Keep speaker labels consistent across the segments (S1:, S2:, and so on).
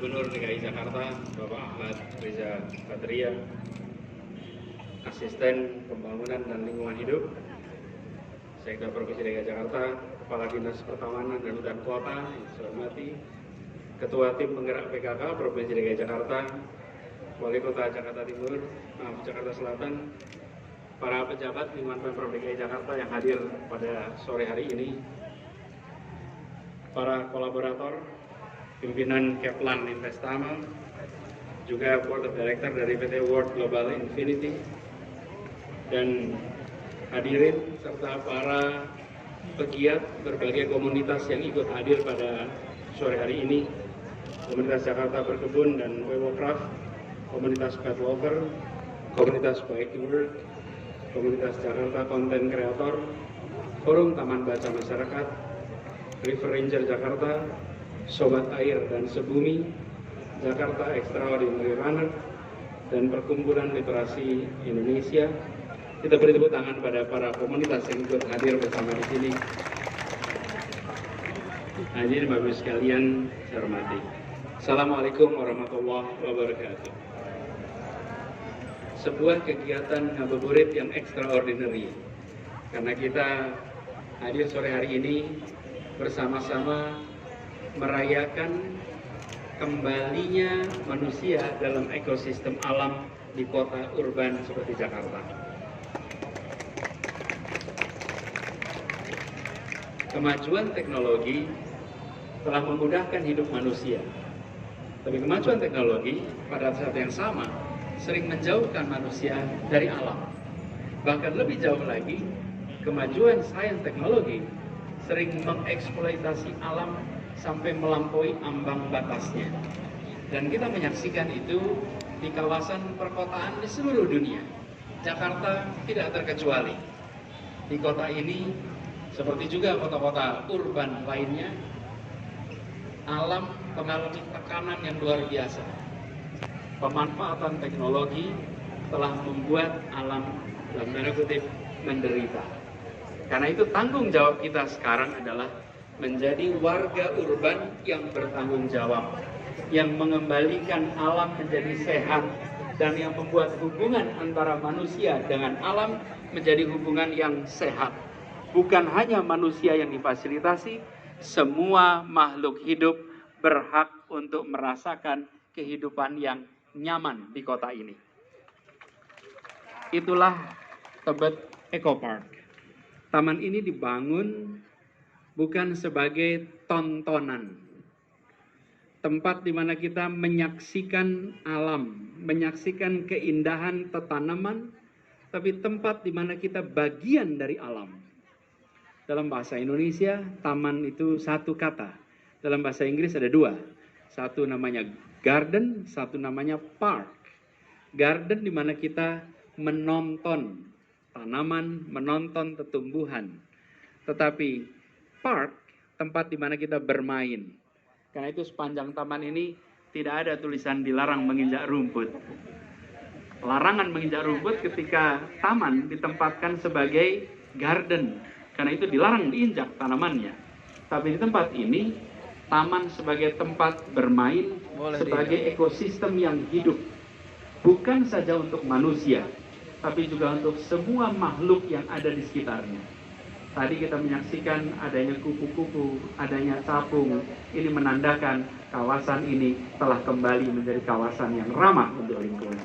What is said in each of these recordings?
S1: Gubernur DKI Jakarta, Bapak Ahmad Riza Patria, Asisten Pembangunan dan Lingkungan Hidup, Sekda Provinsi DKI Jakarta, Kepala Dinas Pertamanan dan Hutan Kota, yang saya hormati, Ketua Tim Penggerak PKK Provinsi DKI Jakarta, Wali Kota Jakarta Timur, Jakarta Selatan, para pejabat lingkungan Pemprov DKI Jakarta yang hadir pada sore hari ini, para kolaborator, pimpinan Keplan Investama, juga Board of Director dari PT World Global Infinity, dan hadirin serta para pegiat berbagai komunitas yang ikut hadir pada sore hari ini, komunitas Jakarta Berkebun dan Wewokraft, komunitas Pet Lover, komunitas Bike to Work, komunitas Jakarta Content Creator, Forum Taman Baca Masyarakat, River Ranger Jakarta, Sobat Air dan Sebumi, Jakarta Extraordinary Runner, dan Perkumpulan Literasi Indonesia. Kita beri tepuk tangan pada para komunitas yang ikut hadir bersama di sini. Hadirin Bapak Ibu sekalian, saya hormati. Assalamualaikum warahmatullahi wabarakatuh. Sebuah kegiatan ngabuburit yang extraordinary, karena kita hadir sore hari ini bersama-sama merayakan kembalinya manusia dalam ekosistem alam di kota urban seperti Jakarta. Kemajuan teknologi telah memudahkan hidup manusia, tapi kemajuan teknologi pada saat yang sama sering menjauhkan manusia dari alam. Bahkan lebih jauh lagi, kemajuan sains teknologi sering mengeksploitasi alam sampai melampaui ambang batasnya. Dan kita menyaksikan itu di kawasan perkotaan di seluruh dunia. Jakarta tidak terkecuali. Di kota ini, seperti juga kota-kota urban lainnya, alam mengalami tekanan yang luar biasa. Pemanfaatan teknologi telah membuat alam dalam tanda kutip menderita. Karena itu tanggung jawab kita sekarang adalah menjadi warga urban yang bertanggung jawab, yang mengembalikan alam menjadi sehat, dan yang membuat hubungan antara manusia dengan alam menjadi hubungan yang sehat. Bukan hanya manusia yang difasilitasi, semua makhluk hidup berhak untuk merasakan kehidupan yang nyaman di kota ini. Itulah Tebet Eco Park. Taman ini dibangun bukan sebagai tontonan, tempat di mana kita menyaksikan alam, menyaksikan keindahan tanaman, tapi tempat di mana kita bagian dari alam. Dalam bahasa Indonesia, taman itu satu kata. Dalam bahasa Inggris ada dua. Satu namanya garden, satu namanya park. Garden di mana kita menonton tanaman, menonton tumbuhan. Tetapi park, tempat di mana kita bermain. Karena itu sepanjang taman ini tidak ada tulisan dilarang menginjak rumput. Larangan menginjak rumput ketika taman ditempatkan sebagai garden. Karena itu dilarang diinjak tanamannya. Tapi di tempat ini, taman sebagai tempat bermain, sebagai ekosistem yang hidup. Bukan saja untuk manusia, tapi juga untuk semua makhluk yang ada di sekitarnya. Tadi kita menyaksikan adanya kupu-kupu, adanya capung. Ini menandakan kawasan ini telah kembali menjadi kawasan yang ramah untuk lingkungan.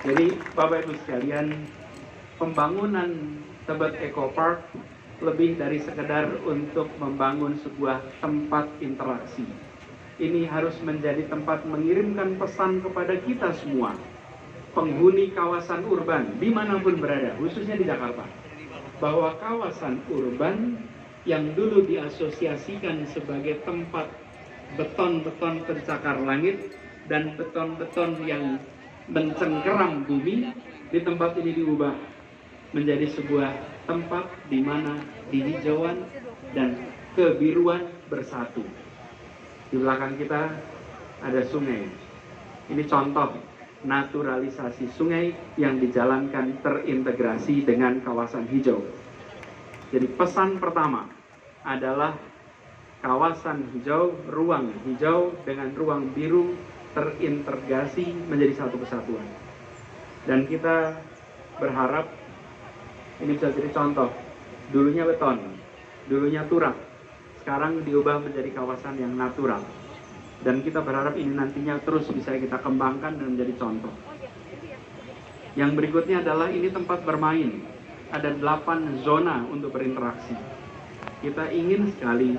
S1: Jadi Bapak Ibu sekalian, pembangunan Tebet Eco Park lebih dari sekedar untuk membangun sebuah tempat interaksi. Ini harus menjadi tempat mengirimkan pesan kepada kita semua, penghuni kawasan urban dimanapun berada, khususnya di Jakarta, bahwa kawasan urban yang dulu diasosiasikan sebagai tempat beton-beton pencakar langit dan beton-beton yang mencengkeram bumi, di tempat ini diubah menjadi sebuah tempat di mana dihijauan dan kebiruan bersatu. Di belakang kita ada sungai. Ini contoh naturalisasi sungai yang dijalankan terintegrasi dengan kawasan hijau. Jadi pesan pertama adalah kawasan hijau, ruang hijau dengan ruang biru terintegrasi menjadi satu kesatuan. Dan kita berharap ini bisa jadi contoh. Dulunya beton, dulunya turap, sekarang diubah menjadi kawasan yang natural. Dan kita berharap ini nantinya terus bisa kita kembangkan dan menjadi contoh. Yang berikutnya adalah ini tempat bermain. Ada 8 zona untuk berinteraksi. Kita ingin sekali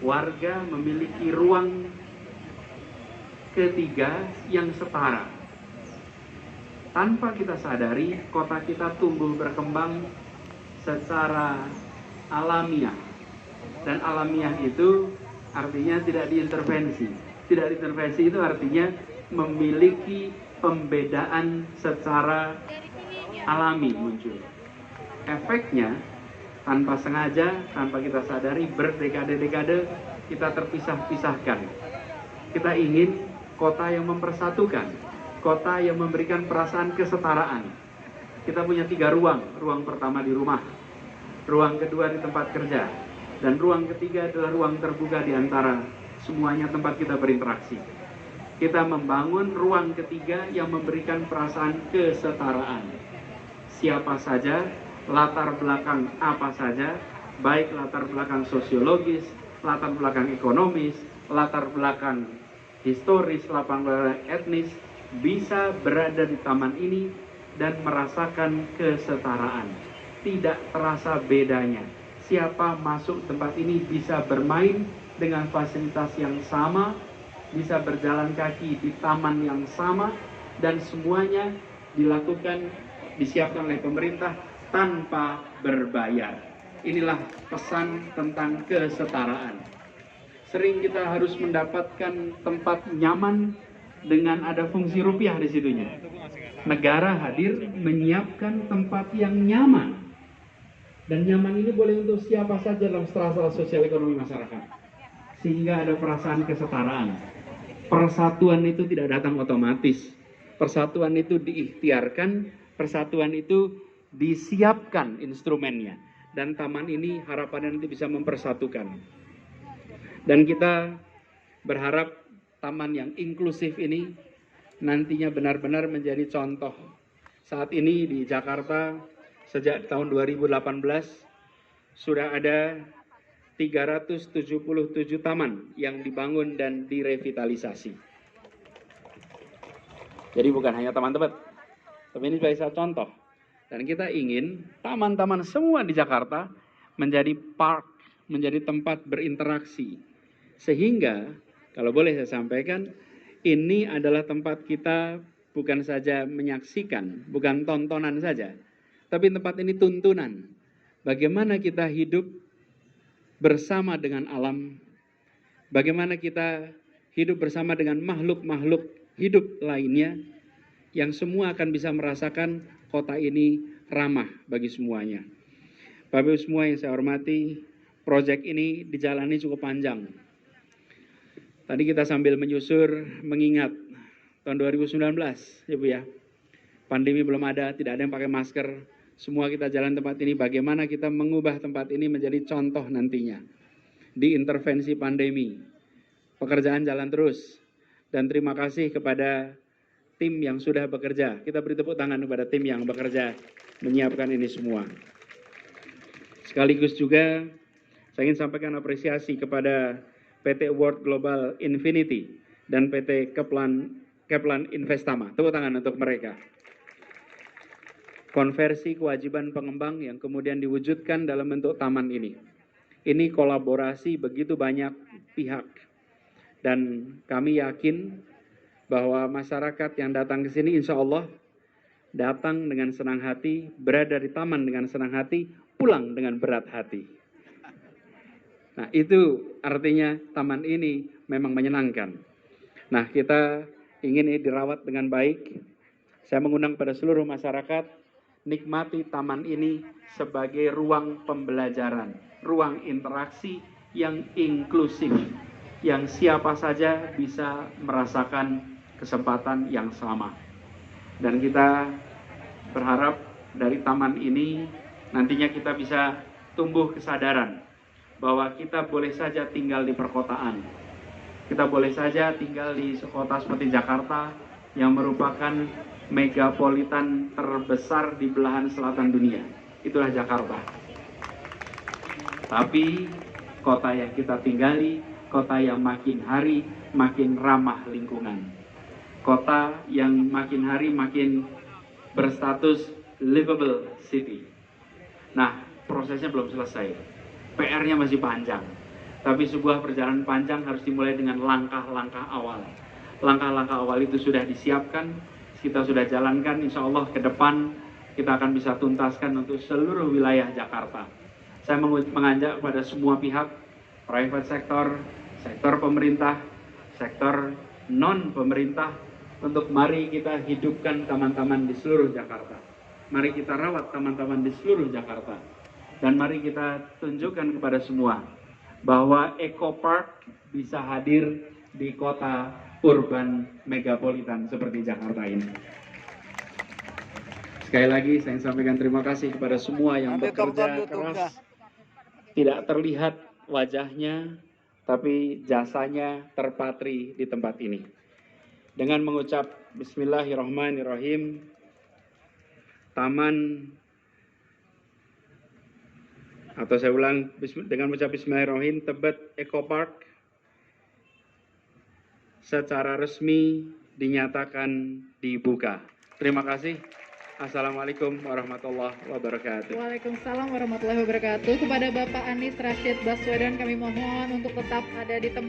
S1: warga memiliki ruang ketiga yang setara. Tanpa kita sadari, kota kita tumbuh berkembang secara alamiah. Dan alamiah itu artinya tidak diintervensi. Tidak diintervensi itu artinya memiliki pembedaan secara alami muncul. Efeknya, tanpa sengaja, tanpa kita sadari, berdekade-dekade kita terpisah-pisahkan. Kita ingin kota yang mempersatukan, kota yang memberikan perasaan kesetaraan. Kita punya 3 ruang. Ruang pertama di rumah, ruang kedua di tempat kerja, dan ruang ketiga adalah ruang terbuka di antara semuanya tempat kita berinteraksi. Kita membangun ruang ketiga yang memberikan perasaan kesetaraan. Siapa saja, latar belakang apa saja, baik latar belakang sosiologis, latar belakang ekonomis, latar belakang historis, latar belakang etnis, bisa berada di taman ini dan merasakan kesetaraan. Tidak terasa bedanya. Siapa masuk tempat ini bisa bermain dengan fasilitas yang sama, bisa berjalan kaki di taman yang sama, dan semuanya dilakukan, disiapkan oleh pemerintah tanpa berbayar. Inilah pesan tentang kesetaraan. Sering kita harus mendapatkan tempat nyaman dengan ada fungsi rupiah di situnya. Negara hadir menyiapkan tempat yang nyaman. Dan nyaman ini boleh untuk siapa saja dalam strata sosial ekonomi masyarakat. Sehingga ada perasaan kesetaraan. Persatuan itu tidak datang otomatis. Persatuan itu diikhtiarkan, persatuan itu disiapkan instrumennya. Dan taman ini harapannya nanti bisa mempersatukan. Dan kita berharap taman yang inklusif ini nantinya benar-benar menjadi contoh. Saat ini di Jakarta sejak tahun 2018 sudah ada 377 taman yang dibangun dan direvitalisasi. Jadi bukan hanya taman tebet, tapi ini sebagai contoh. Dan kita ingin taman-taman semua di Jakarta menjadi park, menjadi tempat berinteraksi. Sehingga, kalau boleh saya sampaikan, ini adalah tempat kita bukan saja menyaksikan, bukan tontonan saja, tapi tempat ini tuntunan. Bagaimana kita hidup bersama dengan alam, bagaimana kita hidup bersama dengan makhluk-makhluk hidup lainnya, yang semua akan bisa merasakan kota ini ramah bagi semuanya. Bapak Ibu semua yang saya hormati, proyek ini dijalani cukup panjang. Tadi kita sambil menyusur, mengingat tahun 2019, Ibu ya, pandemi belum ada, tidak ada yang pakai masker. Semua kita jalan tempat ini, bagaimana kita mengubah tempat ini menjadi contoh nantinya. Di intervensi pandemi, pekerjaan jalan terus. Dan terima kasih kepada tim yang sudah bekerja. Kita beri tepuk tangan kepada tim yang bekerja menyiapkan ini semua. Sekaligus juga saya ingin sampaikan apresiasi kepada PT World Global Infinity dan PT Keplan Investama. Tepuk tangan untuk mereka. Konversi kewajiban pengembang yang kemudian diwujudkan dalam bentuk taman ini. Ini kolaborasi begitu banyak pihak. Dan kami yakin bahwa masyarakat yang datang ke sini insya Allah datang dengan senang hati, berada di taman dengan senang hati, pulang dengan berat hati. Nah, itu artinya taman ini memang menyenangkan. Nah, kita ingin ini dirawat dengan baik. Saya mengundang pada seluruh masyarakat, nikmati taman ini sebagai ruang pembelajaran, ruang interaksi yang inklusif, yang siapa saja bisa merasakan kesempatan yang sama. Dan kita berharap dari taman ini nantinya kita bisa tumbuh kesadaran bahwa kita boleh saja tinggal di perkotaan. Kita boleh saja tinggal di kota seperti Jakarta yang merupakan megapolitan terbesar di belahan selatan dunia. Itulah Jakarta. Tapi kota yang kita tinggali, kota yang makin hari makin ramah lingkungan. Kota yang makin hari makin berstatus livable city. Nah, prosesnya belum selesai. PR-nya masih panjang. Tapi sebuah perjalanan panjang harus dimulai dengan langkah-langkah awal. Langkah-langkah awal itu sudah disiapkan, kita sudah jalankan, insya Allah ke depan kita akan bisa tuntaskan untuk seluruh wilayah Jakarta. Saya mengajak kepada semua pihak, private sector, sektor pemerintah, sektor non-pemerintah, untuk mari kita hidupkan taman-taman di seluruh Jakarta. Mari kita rawat taman-taman di seluruh Jakarta. Dan mari kita tunjukkan kepada semua bahwa Eco Park bisa hadir di kota urban megapolitan seperti Jakarta ini. Sekali lagi saya sampaikan terima kasih kepada semua yang bekerja keras. Tidak terlihat wajahnya, tapi jasanya terpatri di tempat ini. Dengan mengucap Bismillahirrahmanirrahim, dengan mengucap Bismillahirrahmanirrahim, Tebet Eco Park secara resmi dinyatakan dibuka. Terima kasih. Assalamualaikum warahmatullahi wabarakatuh.
S2: Waalaikumsalam warahmatullahi wabarakatuh. Kepada Bapak Anies Rashid Baswedan kami mohon untuk tetap ada di tempat.